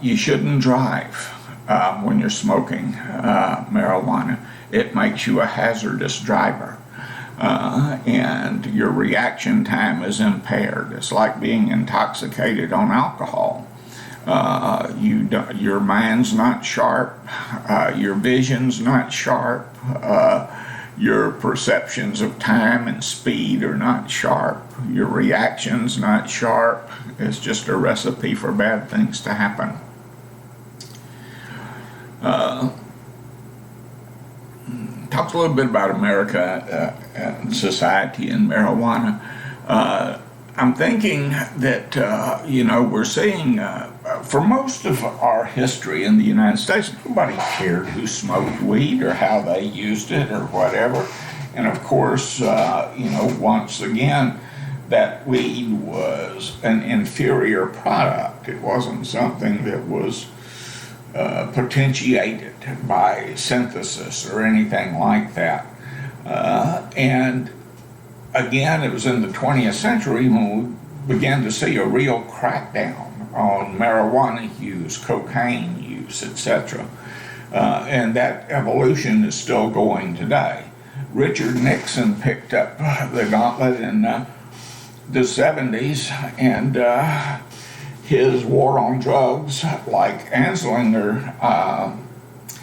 You shouldn't drive when you're smoking marijuana. It makes you a hazardous driver, and your reaction time is impaired. It's like being intoxicated on alcohol. Your mind's not sharp, your vision's not sharp, your perceptions of time and speed are not sharp, your reaction's not sharp. It's just a recipe for bad things to happen. Talk a little bit about America and society and marijuana. I'm thinking that, we're seeing, for most of our history in the United States, nobody cared who smoked weed or how they used it or whatever. And of course, once again, that weed was an inferior product. It wasn't something that was potentiated by synthesis or anything like that. And again, it was in the 20th century when we began to see a real crackdown on marijuana use, cocaine use, etc. And that evolution is still going today. Richard Nixon picked up the gauntlet in the 70s, and his war on drugs, like Anslinger,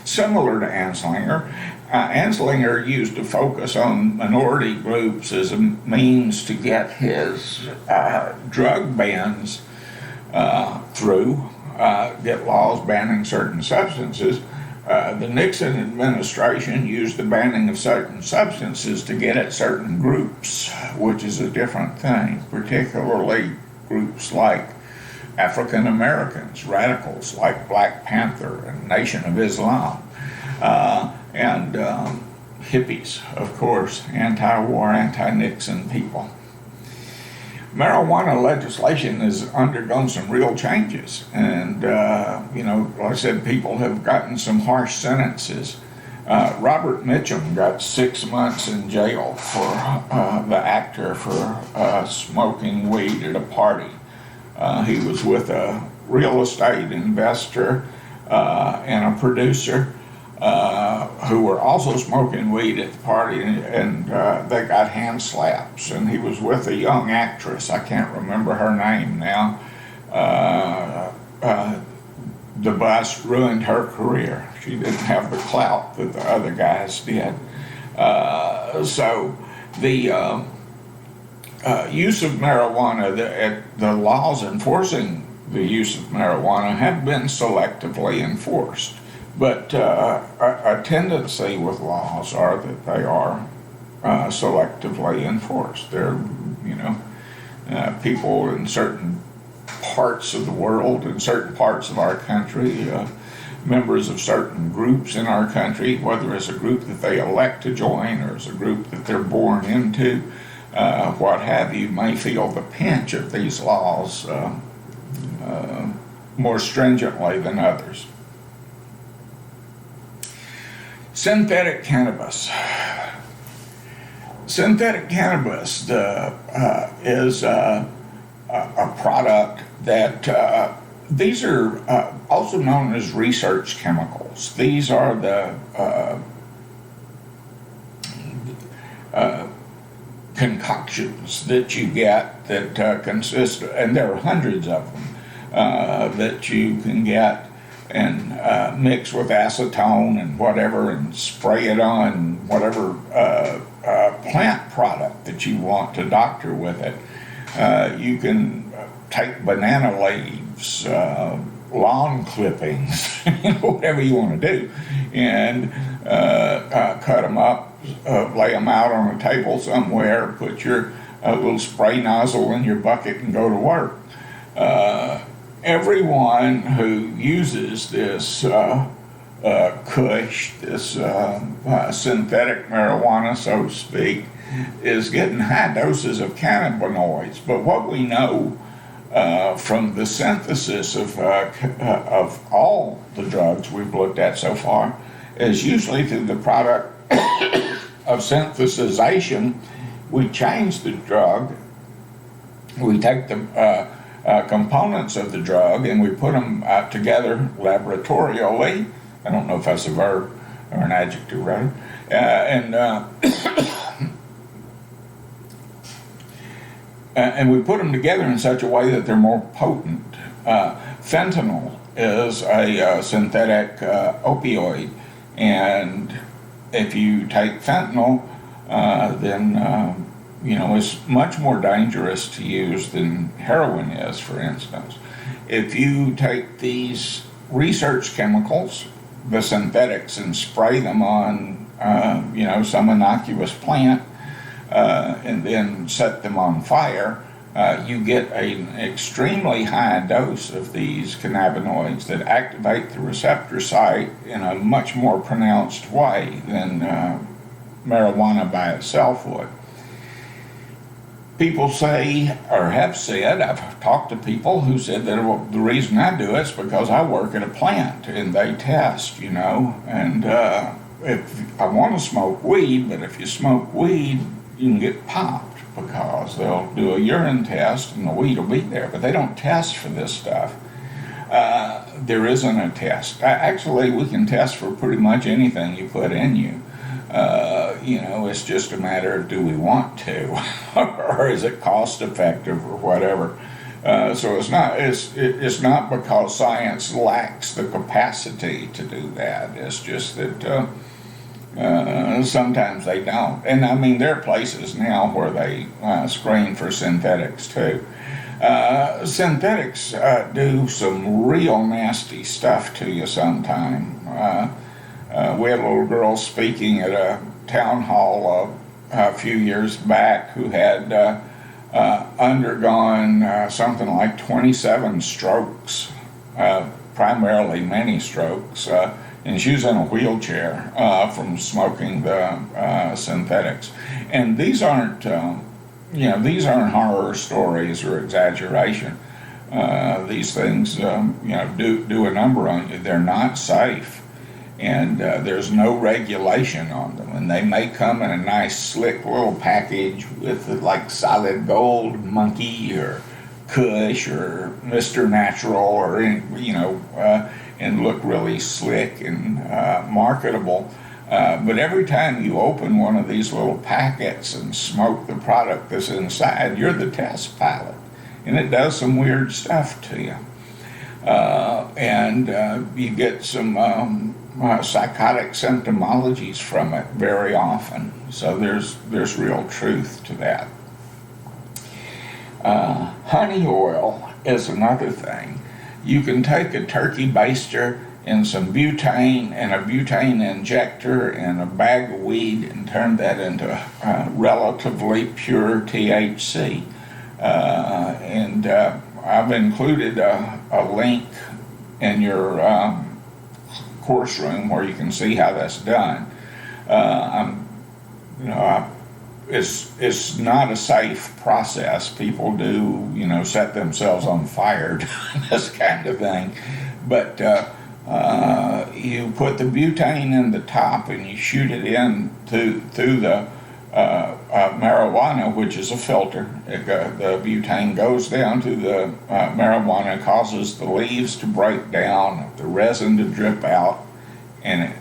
similar to Anslinger, Anslinger used to focus on minority groups as a means to get his drug bans through, get laws banning certain substances. The Nixon administration used the banning of certain substances to get at certain groups, which is a different thing, particularly groups like African Americans, radicals like Black Panther and Nation of Islam, and hippies, of course, anti-war, anti-Nixon people. Marijuana legislation has undergone some real changes, and like I said, people have gotten some harsh sentences. Robert Mitchum got 6 months in jail for the actor for smoking weed at a party. He was with a real estate investor and a producer who were also smoking weed at the party, and they got hand slaps. And he was with a young actress, I can't remember her name now. The bus ruined her career. She didn't have the clout that the other guys did. So the use of marijuana, the laws enforcing the use of marijuana have been selectively enforced. But a tendency with laws are that they are selectively enforced. There are, people in certain parts of the world, in certain parts of our country, members of certain groups in our country, whether it's a group that they elect to join or it's a group that they're born into, what have you, may feel the pinch of these laws more stringently than others. Synthetic cannabis. Synthetic cannabis is a product that these are also known as research chemicals. These are the concoctions that you get that consist, and there are hundreds of them, that you can get and mix with acetone and whatever and spray it on whatever plant product that you want to doctor with it. You can take banana leaves, lawn clippings, whatever you want to do, and cut them up, lay them out on a table somewhere, put your little spray nozzle in your bucket and go to work. Everyone who uses this kush, this synthetic marijuana, so to speak, is getting high doses of cannabinoids. But what we know from the synthesis of all the drugs we've looked at so far is usually through the product of synthesization. We change the drug, we take the components of the drug and we put them together laboratorially. I don't know if that's a verb or an adjective, rather. And we put them together in such a way that they're more potent. Fentanyl is a synthetic opioid, and if you take fentanyl, then it's much more dangerous to use than heroin is, for instance. If you take these research chemicals, the synthetics, and spray them on, some innocuous plant, and then set them on fire, you get an extremely high dose of these cannabinoids that activate the receptor site in a much more pronounced way than marijuana by itself would. People say, or have said, I've talked to people who said that, well, the reason I do it is because I work at a plant and they test, and if I want to smoke weed, but if you smoke weed, you can get popped because they'll do a urine test and the weed will be there, but they don't test for this stuff. There isn't a test. Actually, we can test for pretty much anything you put in you. It's just a matter of do we want to, or is it cost effective, or whatever. So it's not because science lacks the capacity to do that. It's just that sometimes they don't. And I mean, there are places now where they screen for synthetics too. Synthetics do some real nasty stuff to you sometime. We had a little girl speaking at a town hall a few years back who had undergone something like 27 strokes, primarily many strokes, and she was in a wheelchair from smoking the synthetics. And these aren't horror stories or exaggeration. These things, do a number on you. They're not safe, and there's no regulation on them. And they may come in a nice, slick little package with like solid gold monkey or Kush or Mr. Natural or and look really slick and marketable. But every time you open one of these little packets and smoke the product that's inside, you're the test pilot, and it does some weird stuff to you. And you get some psychotic symptomologies from it very often. So there's real truth to that. Honey oil is another thing. You can take a turkey baster and some butane and a butane injector and a bag of weed and turn that into relatively pure THC. And I've included a link in your course room where you can see how that's done. It's not a safe process. People do, set themselves on fire doing this kind of thing. But you put the butane in the top and you shoot it in through the marijuana, which is a filter. The butane goes down to the marijuana, causes the leaves to break down, the resin to drip out, and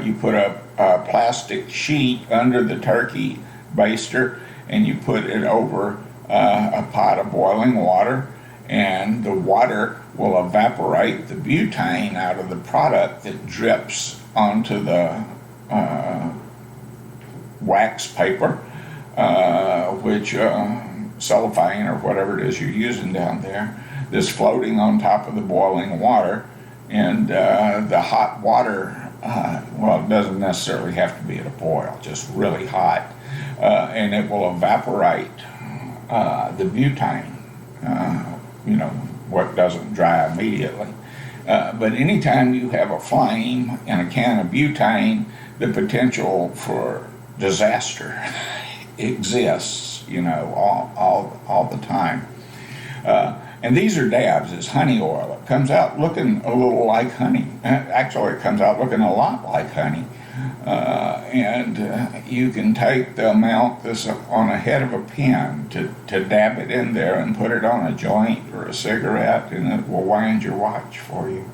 you put a plastic sheet under the turkey baster, and you put it over a pot of boiling water, and the water will evaporate the butane out of the product that drips onto the wax paper, which cellophane or whatever it is you're using down there, that's floating on top of the boiling water. And the hot water, it doesn't necessarily have to be at a boil, just really hot, and it will evaporate the butane, what doesn't dry immediately. But anytime you have a flame in a can of butane, the potential for disaster exists, all the time. And these are dabs. It's honey oil. It comes out looking a little like honey. Actually, it comes out looking a lot like honey. And you can take the amount that's on a head of a pin to dab it in there and put it on a joint or a cigarette, and it will wind your watch for you.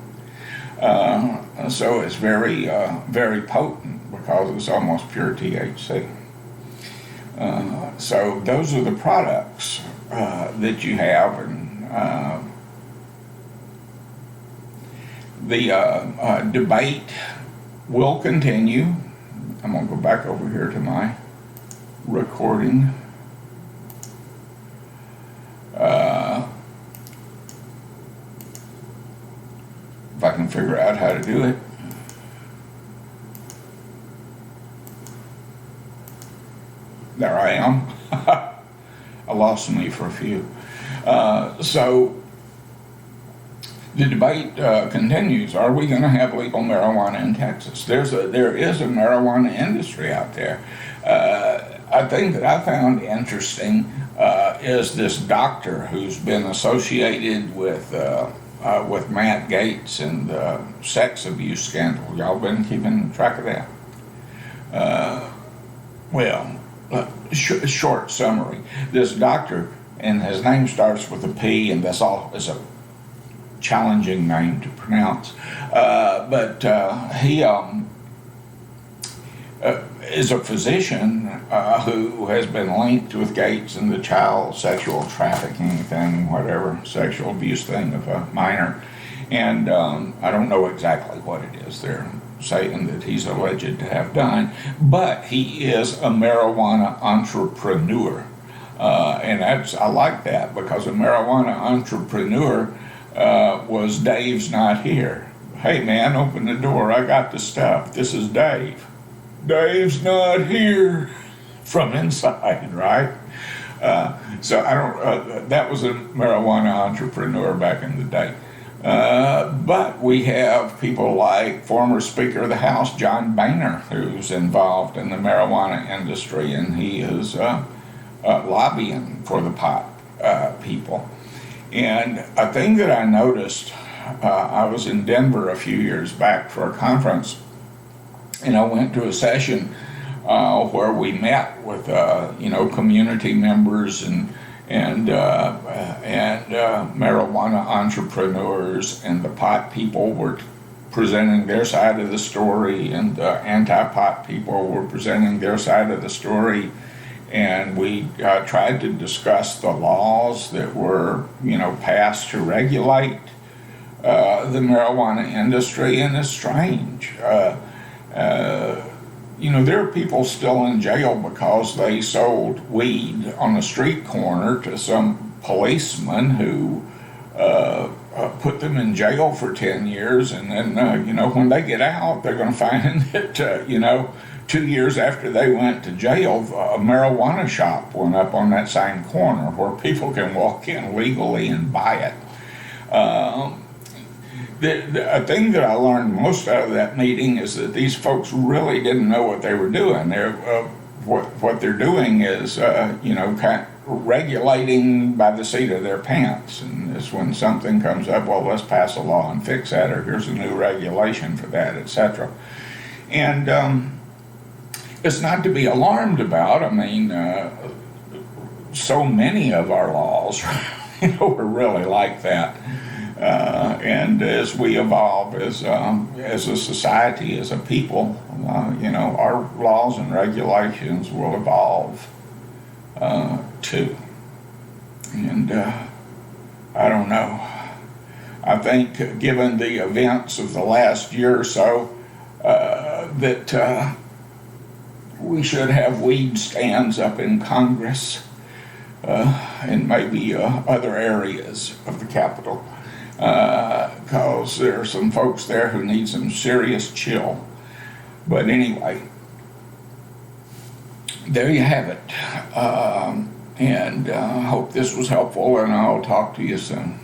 So it's very, very potent because it's almost pure THC. So those are the products that you have, and the debate will continue. I'm going to go back over here to my recording. If I can figure out how to do it. There I am. I lost me for a few. So the debate continues. Are we going to have legal marijuana in Texas? There is a marijuana industry out there. A thing that I found interesting is this doctor who's been associated with Matt Gaetz and the sex abuse scandal. Y'all been keeping track of that? Short summary. This doctor, and his name starts with a P, and that's all. It's a challenging name to pronounce. But he is a physician who has been linked with Gates and the child sexual trafficking thing, whatever, sexual abuse thing of a minor. And I don't know exactly what it is they're saying that he's alleged to have done, but he is a marijuana entrepreneur. And I like that, because a marijuana entrepreneur was Dave's not here. Hey man, open the door, I got the stuff. This is Dave. Dave's not here, from inside, right? So I don't. That was a marijuana entrepreneur back in the day. But we have people like former Speaker of the House John Boehner, who's involved in the marijuana industry, and he is lobbying for the pot people. And a thing that I noticed, I was in Denver a few years back for a conference, and I went to a session where we met with community members and marijuana entrepreneurs, and the pot people were presenting their side of the story, and the anti-pot people were presenting their side of the story, and we tried to discuss the laws that were passed to regulate the marijuana industry. And it's strange. There are people still in jail because they sold weed on a street corner to some policeman who put them in jail for 10 years. And then, when they get out, they're going to find that, 2 years after they went to jail, a marijuana shop went up on that same corner where people can walk in legally and buy it. A thing that I learned most out of that meeting is that these folks really didn't know what they were doing. What they're doing is, kind of regulating by the seat of their pants. And it's when something comes up, well, let's pass a law and fix that, or here's a new regulation for that, etc. And it's not to be alarmed about. I mean, so many of our laws, are really like that. And as we evolve as a society, as a people, our laws and regulations will evolve too. And I don't know. I think, given the events of the last year or so, that we should have weed stands up in Congress and maybe other areas of the Capitol. Because there are some folks there who need some serious chill. But anyway, there you have it. And I hope this was helpful, and I'll talk to you soon.